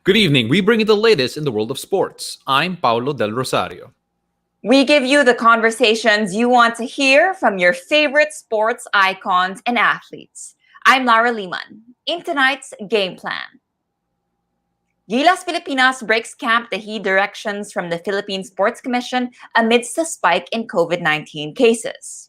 Good evening. We bring you the latest in the world of sports. I'm Pablo del Rosario. We give you the conversations you want to hear from your favorite sports icons and athletes. I'm Lara Liman. In tonight's game plan, Gilas Pilipinas breaks camp to heed directions from the Philippine Sports Commission amidst the spike in COVID-19 cases.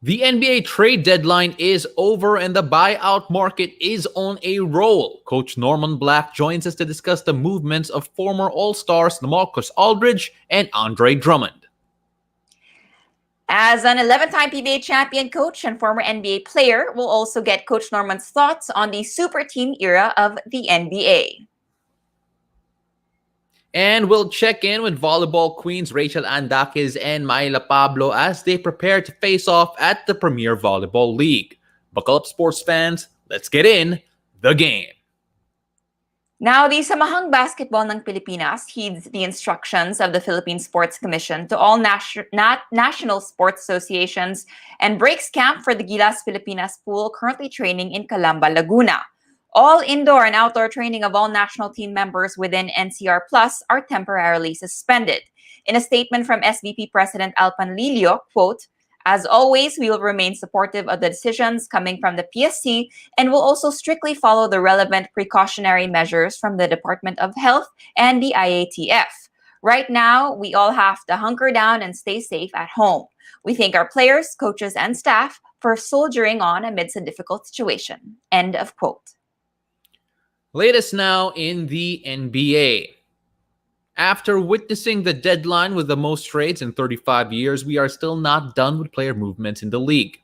The NBA trade deadline is over and the buyout market is on a roll. Coach Norman Black joins us to discuss the movements of former All-Stars LaMarcus Aldridge and Andre Drummond. As an 11-time PBA champion coach and former NBA player, we'll also get Coach Norman's thoughts on the super team era of the NBA. And we'll check in with volleyball queens Rachel Daquis and Myla Pablo as they prepare to face off at the Premier Volleyball League. Buckle up, sports fans. Let's get in the game. Now, the Samahang Basketball ng Pilipinas heeds the instructions of the Philippine Sports Commission to all national sports associations and breaks camp for the Gilas Pilipinas pool currently training in Calamba, Laguna. All indoor and outdoor training of all national team members within NCR Plus are temporarily suspended. In a statement from SVP President Al Panlilio, quote, "As always, we will remain supportive of the decisions coming from the PSC and will also strictly follow the relevant precautionary measures from the Department of Health and the IATF. Right now, we all have to hunker down and stay safe at home. We thank our players, coaches, and staff for soldiering on amidst a difficult situation." End of quote. Latest now in the NBA. After witnessing the deadline with the most trades in 35 years, we are still not done with player movements in the league.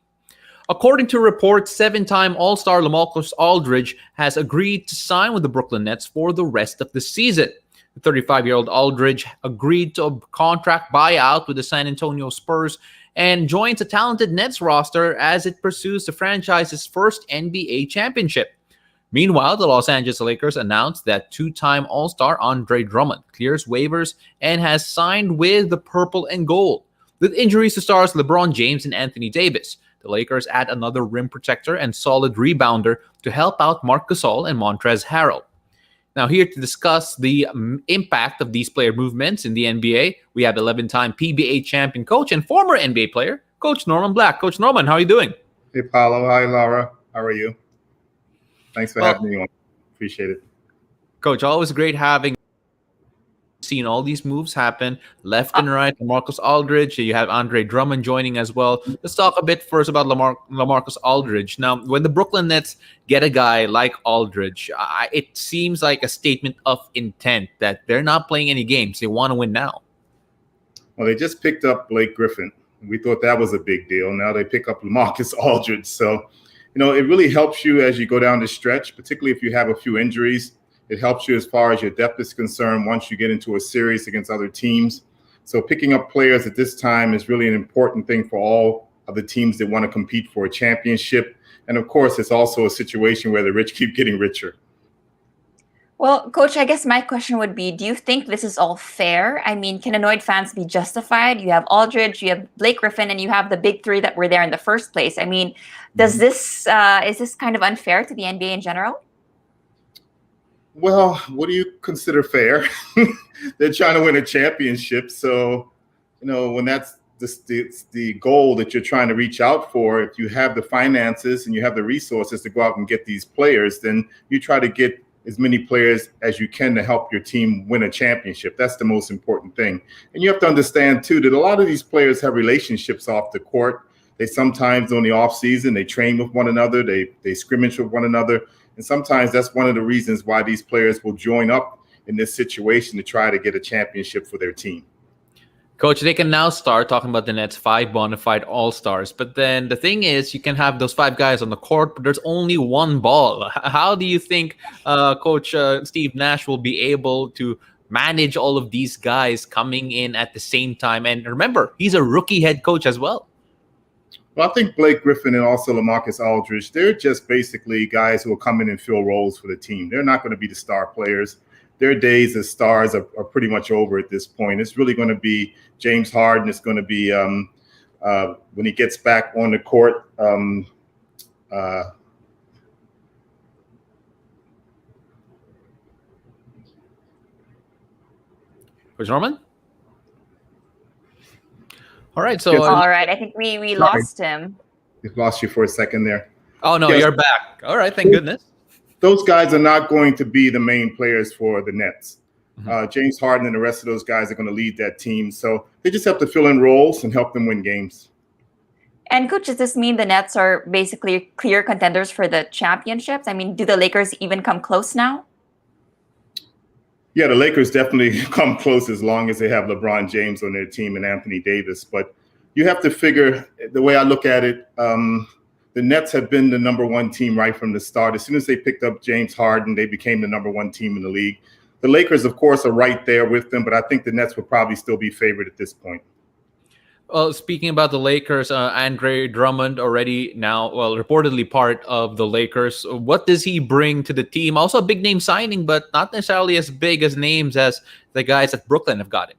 According to reports, 7-time All-Star LaMarcus Aldridge has agreed to sign with the Brooklyn Nets for the rest of the season. The 35-year-old Aldridge agreed to a contract buyout with the San Antonio Spurs and joins a talented Nets roster as it pursues the franchise's first NBA championship. Meanwhile, the Los Angeles Lakers announced that 2-time All-Star Andre Drummond clears waivers and has signed with the Purple and Gold. With injuries to stars LeBron James and Anthony Davis, the Lakers add another rim protector and solid rebounder to help out Marc Gasol and Montrezl Harrell. Now, here to discuss the impact of these player movements in the NBA, we have 11-time PBA champion coach and former NBA player, Coach Norman Black. Coach Norman, how are you doing? Hey, Paulo. Hi, Laura. How are you? Thanks for having me on. Appreciate it. Coach, always great having seen all these moves happen left and right. LaMarcus Aldridge, you have Andre Drummond joining as well. Let's talk a bit first about LaMarcus Aldridge. Now, when the Brooklyn Nets get a guy like Aldridge, it seems like a statement of intent that they're not playing any games. They want to win now. Well, they just picked up Blake Griffin. We thought that was a big deal. Now they pick up LaMarcus Aldridge. So, it really helps you as you go down the stretch, particularly if you have a few injuries. It helps you as far as your depth is concerned once you get into a series against other teams. So picking up players at this time is really an important thing for all of the teams that want to compete for a championship. And of course, it's also a situation where the rich keep getting richer. Well, Coach, I guess my question would be, do you think this is all fair? I mean, can annoyed fans be justified? You have Aldridge, you have Blake Griffin, and you have the big three that were there in the first place. I mean, is this kind of unfair to the NBA in general? Well, what do you consider fair? They're trying to win a championship. So, when that's the goal that you're trying to reach out for, if you have the finances and you have the resources to go out and get these players, then you try to get as many players as you can to help your team win a championship. That's the most important thing. And you have to understand, too, that a lot of these players have relationships off the court. They sometimes, on the off season, they train with one another. They scrimmage with one another. And sometimes that's one of the reasons why these players will join up in this situation to try to get a championship for their team. Coach, they can now start talking about the Nets' 5 bona fide all-stars. But then the thing is, you can have those 5 guys on the court, but there's only one ball. How do you think Coach Steve Nash will be able to manage all of these guys coming in at the same time? And remember, he's a rookie head coach as well. Well, I think Blake Griffin and also LaMarcus Aldridge, they're just basically guys who will come in and fill roles for the team. They're not going to be the star players. Their days as stars are pretty much over at this point. It's really going to be James Harden. It's going to be when he gets back on the court. Coach Norman? All right, so... Yes. All right, I think we lost him. We've lost you for a second there. Oh, no, Yes. you're back. All right, thank goodness. Those guys are not going to be the main players for the Nets. James Harden and the rest of those guys are going to lead that team. So they just have to fill in roles and help them win games. And Coach, does this mean the Nets are basically clear contenders for the championships? I mean, do the Lakers even come close now? Yeah, the Lakers definitely come close as long as they have LeBron James on their team and Anthony Davis. But you have to figure, the way I look at it, the Nets have been the number one team right from the start. As soon as they picked up James Harden, they became the number one team in the league. The Lakers, of course, are right there with them, but I think the Nets would probably still be favored at this point. Well, speaking about the Lakers, Andre Drummond already now, well, reportedly part of the Lakers. What does he bring to the team? Also a big name signing, but not necessarily as big as names as the guys at Brooklyn have gotten.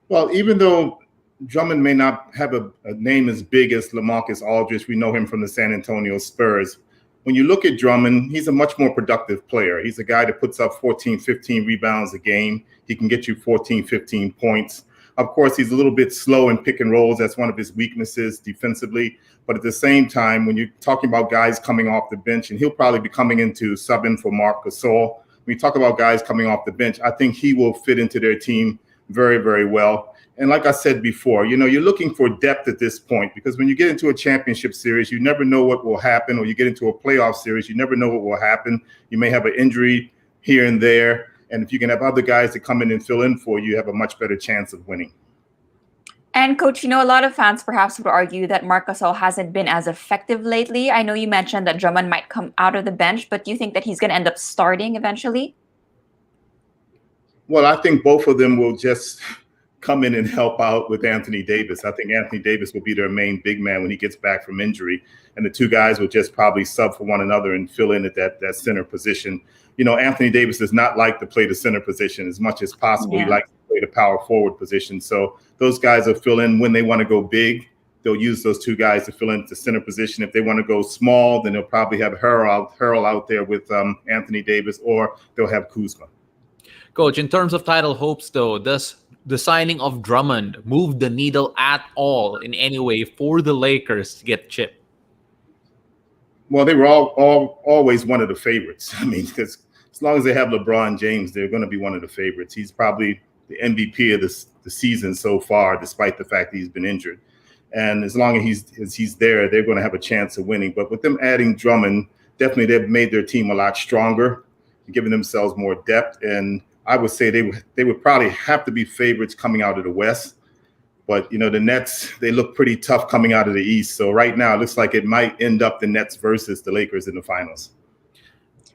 Well, even though Drummond may not have a name as big as LaMarcus Aldridge, we know him from the San Antonio Spurs. When you look at Drummond, he's a much more productive player. He's a guy that puts up 14, 15 rebounds a game. He can get you 14, 15 points. Of course, he's a little bit slow in pick and rolls. That's one of his weaknesses defensively. But at the same time, when you're talking about guys coming off the bench, and he'll probably be coming into subbing for Marc Gasol. When you talk about guys coming off the bench, I think he will fit into their team very, very well. And like I said before, you know, you're looking for depth at this point, because when you get into a championship series, you never know what will happen, or you get into a playoff series, you never know what will happen. You may have an injury here and there. And if you can have other guys that come in and fill in for you, you have a much better chance of winning. And Coach, you know, a lot of fans perhaps would argue that Marc Gasol hasn't been as effective lately. I know you mentioned that Drummond might come out of the bench, but do you think that he's going to end up starting eventually? Well, I think both of them will just come in and help out with Anthony Davis. I think Anthony Davis will be their main big man when he gets back from injury. And the two guys will just probably sub for one another and fill in at that center position. You know, Anthony Davis does not like to play the center position as much as possible. Yeah. He likes to play the power forward position. So those guys will fill in when they want to go big. They'll use those two guys to fill in the center position. If they want to go small, then they'll probably have Harrell out there with Anthony Davis, or they'll have Kuzma. Coach, in terms of title hopes, though, does the signing of Drummond move the needle at all in any way for the Lakers to get the chip? Well, they were always one of the favorites. I mean, because as long as they have LeBron James, they're going to be one of the favorites. He's probably the MVP of the season so far, despite the fact that he's been injured. And as long as he's there, they're going to have a chance of winning. But with them adding Drummond, definitely they've made their team a lot stronger, giving themselves more depth. And I would say they would probably have to be favorites coming out of the West. But, you know, the Nets, they look pretty tough coming out of the East. So right now, it looks like it might end up the Nets versus the Lakers in the finals.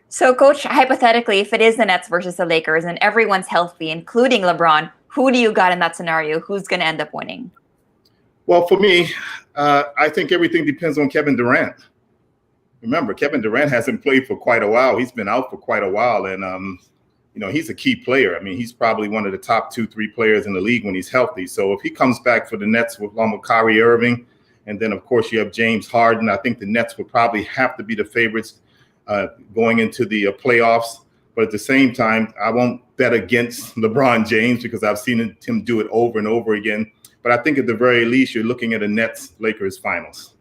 So, Coach, hypothetically, if it is the Nets versus the Lakers and everyone's healthy, including LeBron, who do you got in that scenario? Who's going to end up winning? Well, for me, I think everything depends on Kevin Durant. Remember, Kevin Durant hasn't played for quite a while. He's been out for quite a while. And, you know, he's a key player. I mean, he's probably one of the top 2-3 players in the league when he's healthy. So if he comes back for the Nets along with Kyrie Irving, and then, of course, you have James Harden, I think the Nets would probably have to be the favorites going into the playoffs. But at the same time, I won't bet against LeBron James because I've seen him do it over and over again. But I think at the very least, you're looking at a Nets-Lakers finals.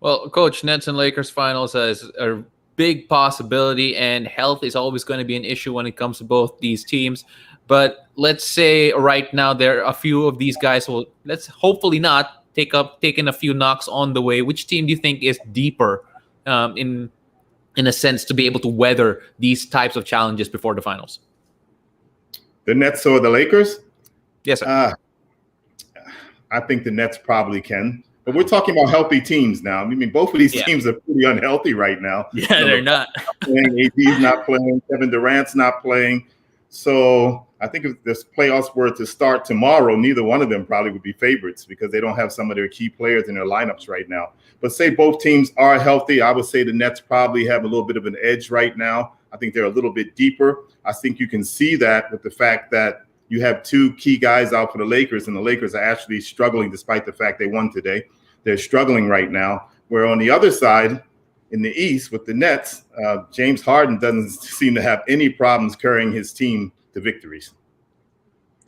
Well, Coach, Nets and Lakers finals is a big possibility, and health is always going to be an issue when it comes to both these teams. But let's say right now there are a few of these guys will, let's hopefully not taking a few knocks on the way. Which team do you think is deeper in a sense to be able to weather these types of challenges before the finals? The Nets or the Lakers? Yes, sir. I think the Nets probably can. But we're talking about healthy teams now. I mean, both of these teams are pretty unhealthy right now. Yeah, they're not. AD's not playing. Kevin Durant's not playing. So I think if this playoffs were to start tomorrow, neither one of them probably would be favorites because they don't have some of their key players in their lineups right now. But say both teams are healthy, I would say the Nets probably have a little bit of an edge right now. I think they're a little bit deeper. I think you can see that with the fact that you have two key guys out for the Lakers, and the Lakers are actually struggling despite the fact they won today. They're struggling right now. Where on the other side, in the East with the Nets, James Harden doesn't seem to have any problems carrying his team to victories.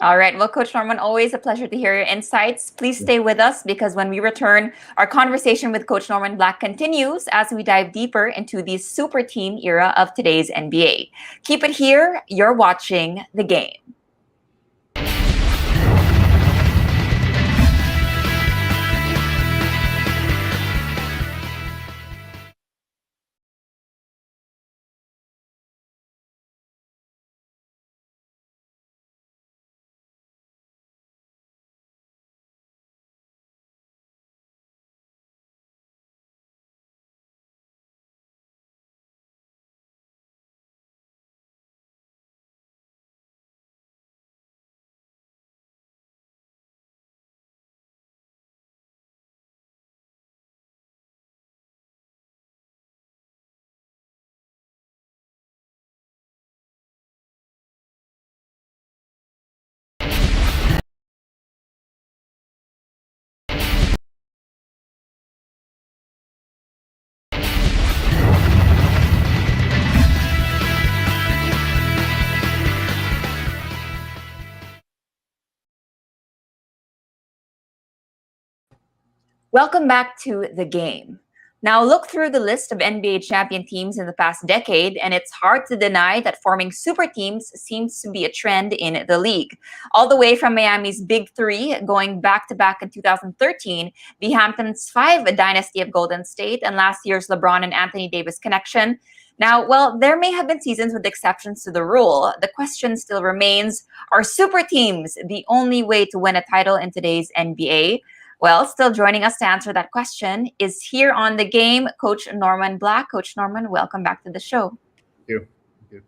All right. Well, Coach Norman, always a pleasure to hear your insights. Please stay with us because when we return, our conversation with Coach Norman Black continues as we dive deeper into the super team era of today's NBA. Keep it here. You're watching The Game. Welcome back to The Game. Now, look through the list of NBA champion teams in the past decade, and it's hard to deny that forming super teams seems to be a trend in the league. All the way from Miami's Big Three, going back-to-back in 2013, the Hamptons' Five, a dynasty of Golden State, and last year's LeBron and Anthony Davis connection. Now, while there may have been seasons with exceptions to the rule, the question still remains, are super teams the only way to win a title in today's NBA? Well, still joining us to answer that question is here on The Game, Coach Norman Black. Coach Norman, welcome back to the show. Thank you. Thank you.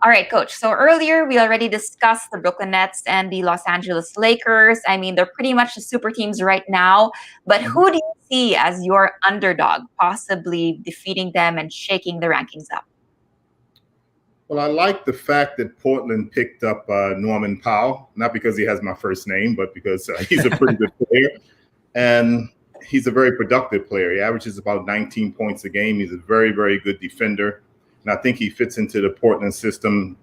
All right, Coach. So earlier, we already discussed the Brooklyn Nets and the Los Angeles Lakers. I mean, they're pretty much the super teams right now. But who do you see as your underdog, possibly defeating them and shaking the rankings up? Well, I like the fact that Portland picked up Norman Powell, not because he has my first name, but because he's a pretty good player. And he's a very productive player. He averages about 19 points a game. He's a very, very good defender. And I think he fits into the Portland system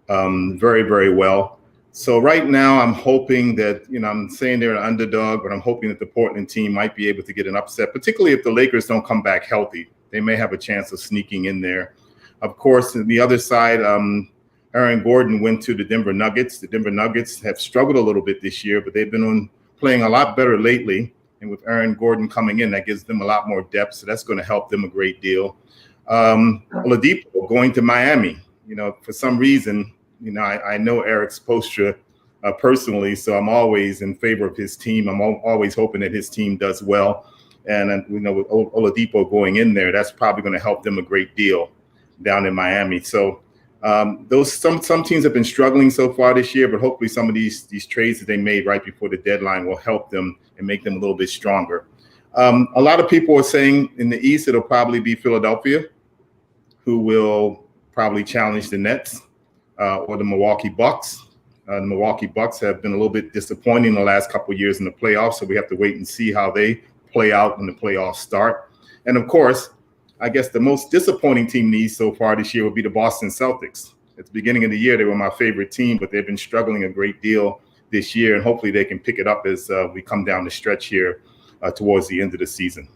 very, very well. So right now I'm hoping that, I'm saying they're an underdog, but I'm hoping that the Portland team might be able to get an upset, particularly if the Lakers don't come back healthy. They may have a chance of sneaking in there. Of course, on the other side, Aaron Gordon went to the Denver Nuggets. The Denver Nuggets have struggled a little bit this year, but they've been playing a lot better lately. And with Aaron Gordon coming in, that gives them a lot more depth. So that's going to help them a great deal. Oladipo going to Miami. For some reason, I know Eric Spoelstra personally, so I'm always in favor of his team. I'm always hoping that his team does well. And with Oladipo going in there, that's probably going to help them a great deal down in Miami. So some teams have been struggling so far this year, but hopefully some of these trades that they made right before the deadline will help them and make them a little bit stronger. A lot of people are saying in the East it'll probably be Philadelphia, who will probably challenge the Nets or the Milwaukee Bucks. The Milwaukee Bucks have been a little bit disappointing the last couple of years in the playoffs, so we have to wait and see how they play out when the playoffs start. And of course, I guess the most disappointing team in the East so far this year would be the Boston Celtics. At the beginning of the year, they were my favorite team, but they've been struggling a great deal this year, and hopefully they can pick it up as we come down the stretch here towards the end of the season.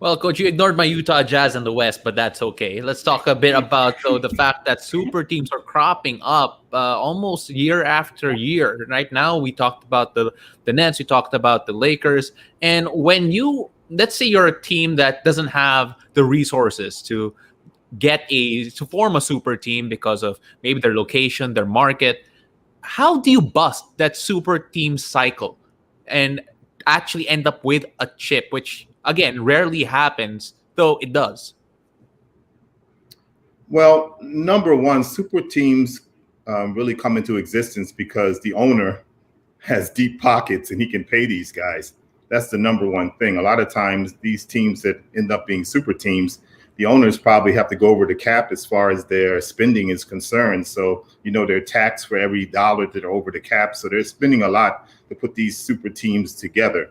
Well, Coach, you ignored my Utah Jazz in the West, but that's okay. Let's talk a bit about the fact that super teams are cropping up almost year after year. Right now, we talked about the Nets, we talked about the Lakers, and let's say you're a team that doesn't have the resources to form a super team because of maybe their location, their market. How do you bust that super team cycle and actually end up with a chip, which again rarely happens, though it does? Well, number one, super teams really come into existence because the owner has deep pockets and he can pay these guys. That's the number one thing. A lot of times these teams that end up being super teams, the owners probably have to go over the cap as far as their spending is concerned. So, they're taxed for every dollar that are over the cap. So they're spending a lot to put these super teams together.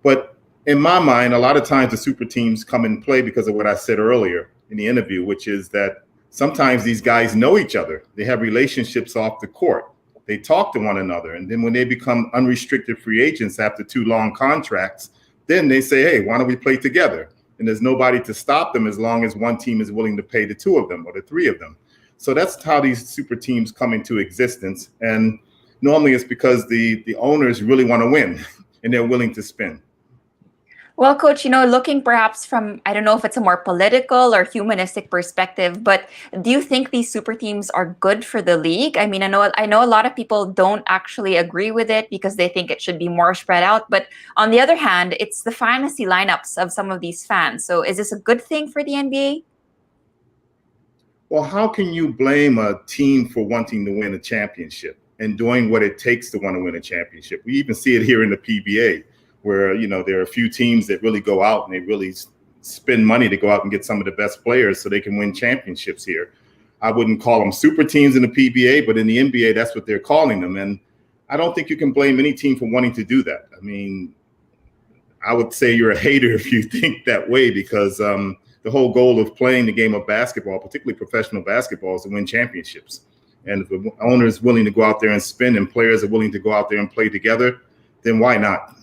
But in my mind, a lot of times the super teams come in play because of what I said earlier in the interview, which is that sometimes these guys know each other. They have relationships off the court. They talk to one another. And then when they become unrestricted free agents after 2 long contracts, then they say, hey, why don't we play together? And there's nobody to stop them as long as one team is willing to pay the 2 of them or the 3 of them. So that's how these super teams come into existence. And normally it's because the owners really want to win and they're willing to spend. Well, Coach, looking perhaps from, I don't know if it's a more political or humanistic perspective, but do you think these super teams are good for the league? I mean, I know a lot of people don't actually agree with it because they think it should be more spread out. But on the other hand, it's the fantasy lineups of some of these fans. So is this a good thing for the NBA? Well, how can you blame a team for wanting to win a championship and doing what it takes to want to win a championship? We even see it here in the PBA, where there are a few teams that really go out and they really spend money to go out and get some of the best players so they can win championships here. I wouldn't call them super teams in the PBA, but in the NBA, that's what they're calling them. And I don't think you can blame any team for wanting to do that. I mean, I would say you're a hater if you think that way, because the whole goal of playing the game of basketball, particularly professional basketball, is to win championships. And if the owner is willing to go out there and spend and players are willing to go out there and play together, then why not?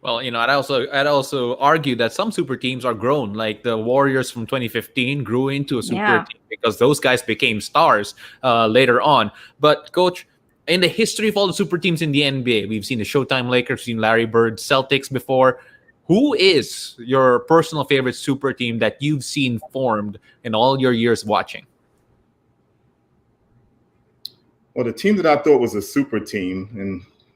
Well, I'd also argue that some super teams are grown, like the Warriors from 2015 grew into a super team because those guys became stars later on. But Coach, in the history of all the super teams in the NBA, we've seen the Showtime Lakers, seen Larry Bird, Celtics before. Who is your personal favorite super team that you've seen formed in all your years watching? Well, the team that I thought was a super team,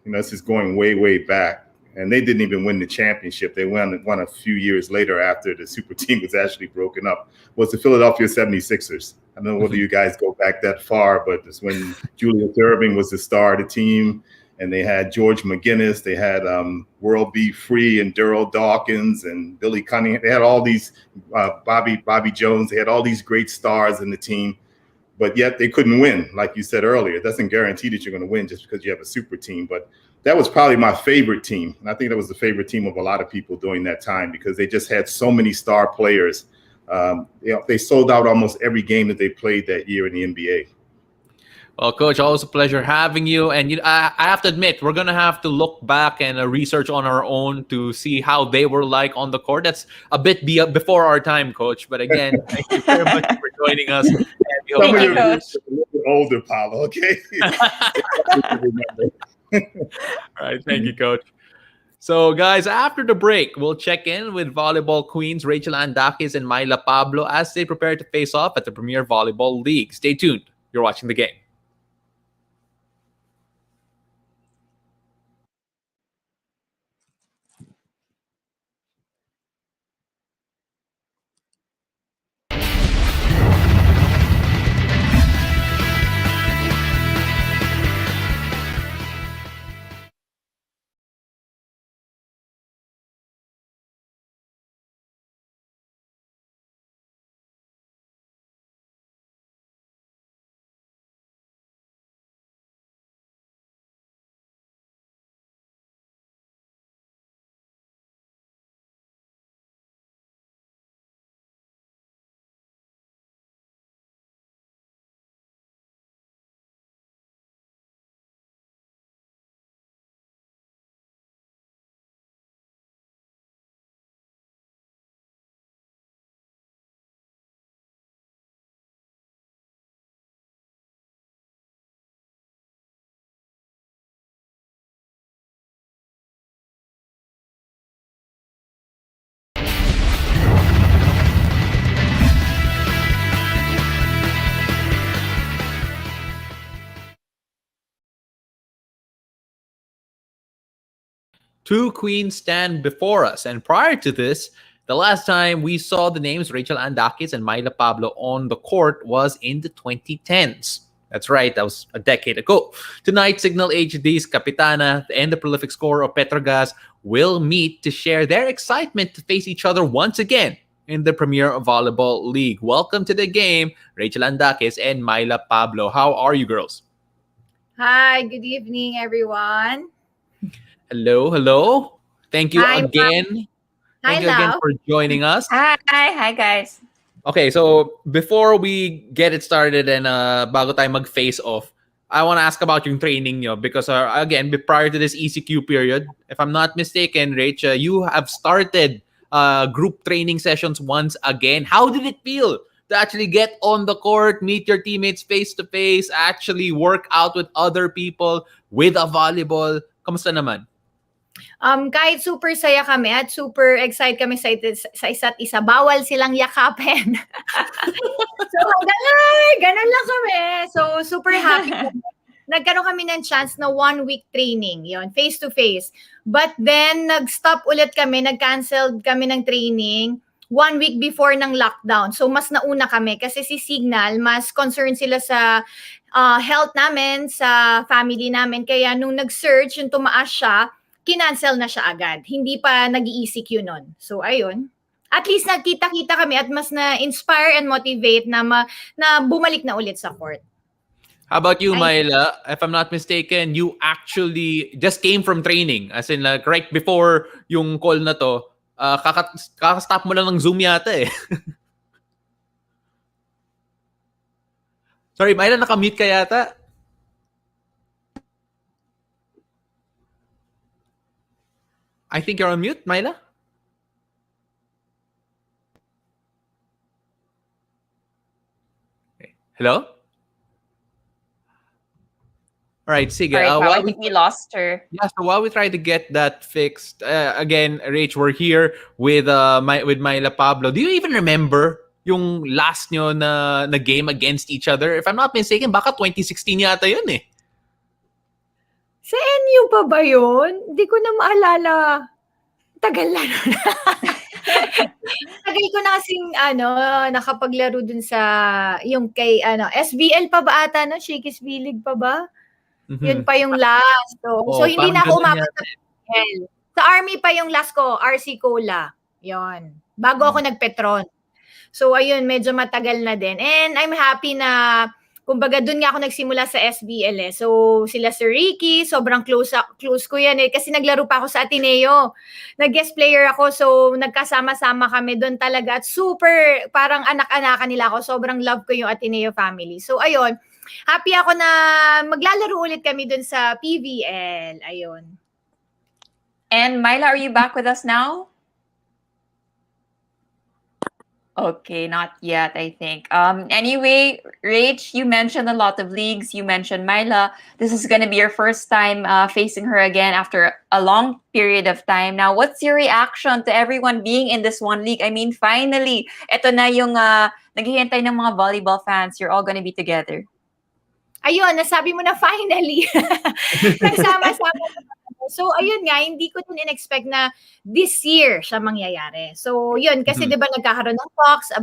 and this is going way, way back, and they didn't even win the championship. They won a few years later after the super team was actually broken up, was the Philadelphia 76ers. I don't know whether you guys go back that far, but it's when Julius Erving was the star of the team, and they had George McGinnis, they had World B. Free and Daryl Dawkins and Billy Cunningham. They had all these, Bobby Jones. They had all these great stars in the team, but yet they couldn't win. Like you said earlier, it doesn't guarantee that you're going to win just because you have a super team. But that was probably my favorite team. And I think that was the favorite team of a lot of people during that time because they just had so many star players. They sold out almost every game that they played that year in the NBA. Well, Coach, always a pleasure having you. And I have to admit, we're going to have to look back and research on our own to see how they were like on the court. That's a bit before our time, Coach. But again, thank you very much for joining us. And we hope Thank you, Coach. A little bit older, Pablo, okay? All right. Thank you, Coach. So, guys, after the break, we'll check in with volleyball queens Rachel Ann Daquis and Myla Pablo as they prepare to face off at the Premier Volleyball League. Stay tuned. You're watching the game. Two queens stand before us. And prior to this, the last time we saw the names Rachel Ann Daquis and Myla Pablo on the court was in the 2010s. That's right, that was a decade ago. Tonight, Signal HD's Capitana and the prolific scorer of Petrogas will meet to share their excitement to face each other once again in the Premier Volleyball League. Welcome to the game, Rachel Ann Daquis and Myla Pablo. How are you girls? Hi, good evening, everyone. Hello. Thank you Hi, again. Hi, Thank you again Lau. for joining us. Hi, guys. Okay, so before we get it started and bago tayo mag-face off, I want to ask about yung training nyo because, again, prior to this ECQ period, if I'm not mistaken, Rach, you have started group training sessions once again. How did it feel to actually get on the court, meet your teammates face-to-face, actually work out with other people with a volleyball? Kamusta naman? Kahit super saya kami at super excited kami sa isa't isa, bawal silang yakapin. So, ganun lang kami. So, super happy. Nagkaroon kami ng chance na 1 week training, yon face-to-face. But then, nag-stop ulit kami, nag-cancel kami ng training 1 week before ng lockdown. So, mas nauna kami kasi si Signal, mas concerned sila sa health namin, sa family namin. Kaya nung nag-surge, yung tumaas siya, kinancel na siya agad. Hindi pa nag-ECQ nun. So, ayun. At least nagkita-kita kami at mas na-inspire and motivate na bumalik na ulit sa court. How about you, Myla? If I'm not mistaken, you actually just came from training. As in, like, right before yung call na to, kakastop mo lang ng Zoom yata eh. Sorry, Myla, nakamute ka yata? I think you're on mute, Myla? Okay. Hello? All right, sige. Sorry, Pao, I think we lost her. Yeah, so while we try to get that fixed, again, Rach, we're here with Myla, Pablo. Do you even remember yung last nyo na game against each other? If I'm not mistaken, baka 2016 yata yun eh. Sa NU pa ba yun? Hindi ko na maalala. Tagal na nun. Tagal ko na kasing nakapaglaro dun sa yung kay SBL pa ba ata no? Shakey's V-League pa ba? Mm-hmm. Yun pa yung last. So hindi na ako umabot sa SBL. Sa Army pa yung last ko, RC Cola. Yun. Bago ako nagpetron. So ayun, medyo matagal na din. And I'm happy na kumbaga doon nga ako nagsimula sa SBL eh. So sila Sir Ricky, sobrang close ko yan eh. Kasi naglaro pa ako sa Ateneo. Nag-guest player ako, so nagkasama-sama kami doon talaga. At super, parang anak-anakan nila ako. Sobrang love ko yung Ateneo family. So ayun, happy ako na maglalaro ulit kami doon sa PVL. Ayun. And Myla, are you back with us now? Okay, not yet, I think. Anyway, Rach, you mentioned a lot of leagues. You mentioned Myla. This is going to be your first time facing her again after a long period of time. Now, what's your reaction to everyone being in this one league? I mean, finally, eto na yung naghihintay ng mga volleyball fans. You're all going to be together. Ayun, nasabi mo na finally. Nagsama-sama. So, ayun nga, hindi ko din in-expect na this year siya mangyayari. So, yun, kasi di ba nagkakaroon ng talks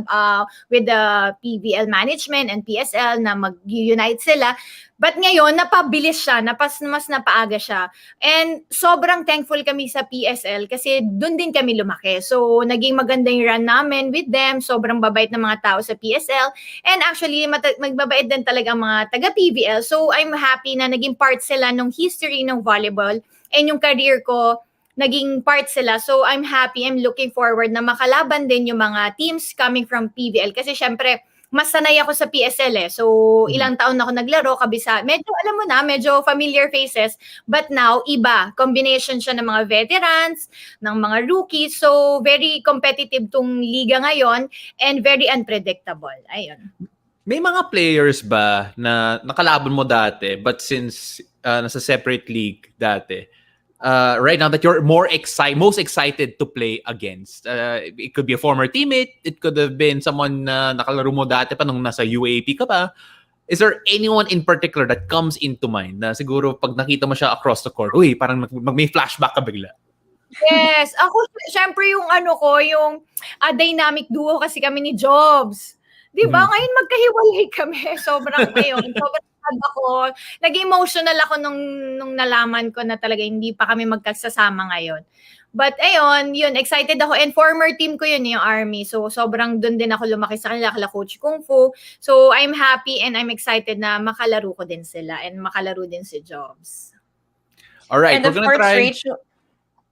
with the PVL management and PSL na mag-unite sila. But ngayon, napabilis siya, mas napaaga siya. And sobrang thankful kami sa PSL kasi doon din kami lumaki. So, naging maganda yung run namin with them. Sobrang babait ng mga tao sa PSL. And actually, magbabait din talaga mga taga-PVL. So, I'm happy na naging part sila ng history ng volleyball. And yung career ko, naging part sila. So, I'm happy. I'm looking forward na makalaban din yung mga teams coming from PVL. Kasi syempre, mas sanay ako sa PSL eh. So, ilang taon na ako naglaro, kabisa. Medyo, alam mo na, medyo familiar faces. But now, iba. Combination siya ng mga veterans, ng mga rookies. So, very competitive tong liga ngayon and very unpredictable. Ayun. May mga players ba na nakalaban mo dati but since nasa separate league dati, right now that you're most excited to play against? It could be a former teammate. It could have been someone na nakalaro mo dati pa nung nasa UAP ka pa. Is there anyone in particular that comes into mind na siguro pag nakita mo siya across the court, uy, parang may flashback ka bigla? Yes. Ako, syempre yung yung dynamic duo kasi kami ni Jobs. Di ba? Ngayon magkahiwalay kami. Sobrang sad ako. Naging emotional ako nung nalaman ko na talaga hindi pa kami magkasasama ngayon. But ayun, excited ako. And former team ko yun, yung Army. So sobrang dun din ako lumaki sa kanila, Coach Kung Fu. So I'm happy and I'm excited na makalaro ko din sila and makalaro din si Jobs. All right, and we're gonna try. Rachel...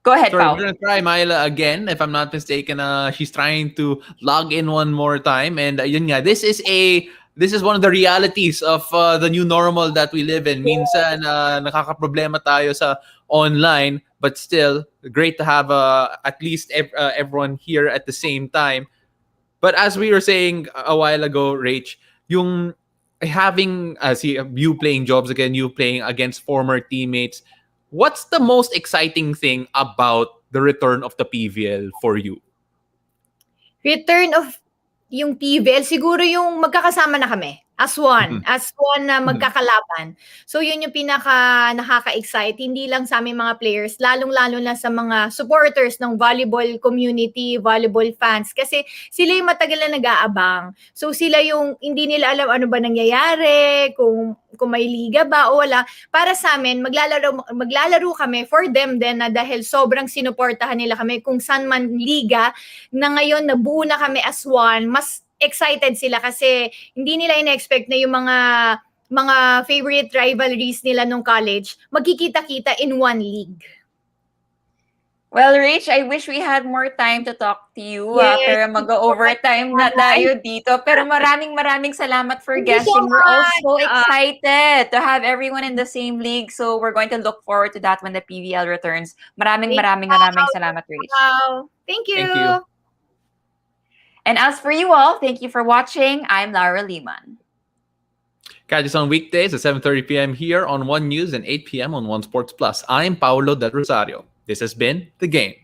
Go ahead, Pao. We're gonna try Myla again. If I'm not mistaken, she's trying to log in one more time. And yun nga, this is a this is one of the realities of the new normal that we live in. Minsan, nakakaproblema tayo sa online, but still, great to have at least everyone here at the same time. But as we were saying a while ago, Rach, yung having you playing jobs again, you playing against former teammates, what's the most exciting thing about the return of the PVL for you? Return of yung PVL, siguro yung magkakasama na kami. As one na magkakalaban. So yun yung pinaka nakaka-excite, hindi lang sa aming mga players, lalong-lalo na sa mga supporters ng volleyball community, volleyball fans. Kasi sila yung matagal na nag-aabang. So sila yung hindi nila alam ano ba nangyayari, kung may liga ba o wala. Para sa amin, maglalaro kami for them din na dahil sobrang sinuportahan nila kami kung saan man liga na ngayon nabuo na kami as one, mas excited sila kasi hindi nila ina-expect na yung mga favorite rivalries nila nung college magkikita-kita in one league. Well, Rach, I wish we had more time to talk to you. Yes. Pero mag-overtime na tayo dito. Pero maraming salamat for Thank you guesting. so We're all much. so excited to have everyone in the same league. So we're going to look forward to that when the PVL returns. Maraming salamat, Rach. Wow. Thank you. Thank you. And as for you all, thank you for watching. I'm Laura Lehman. Catch us on weekdays at 7:30 p.m. here on One News and 8 p.m. on One Sports Plus. I'm Pablo Del Rosario. This has been The Game.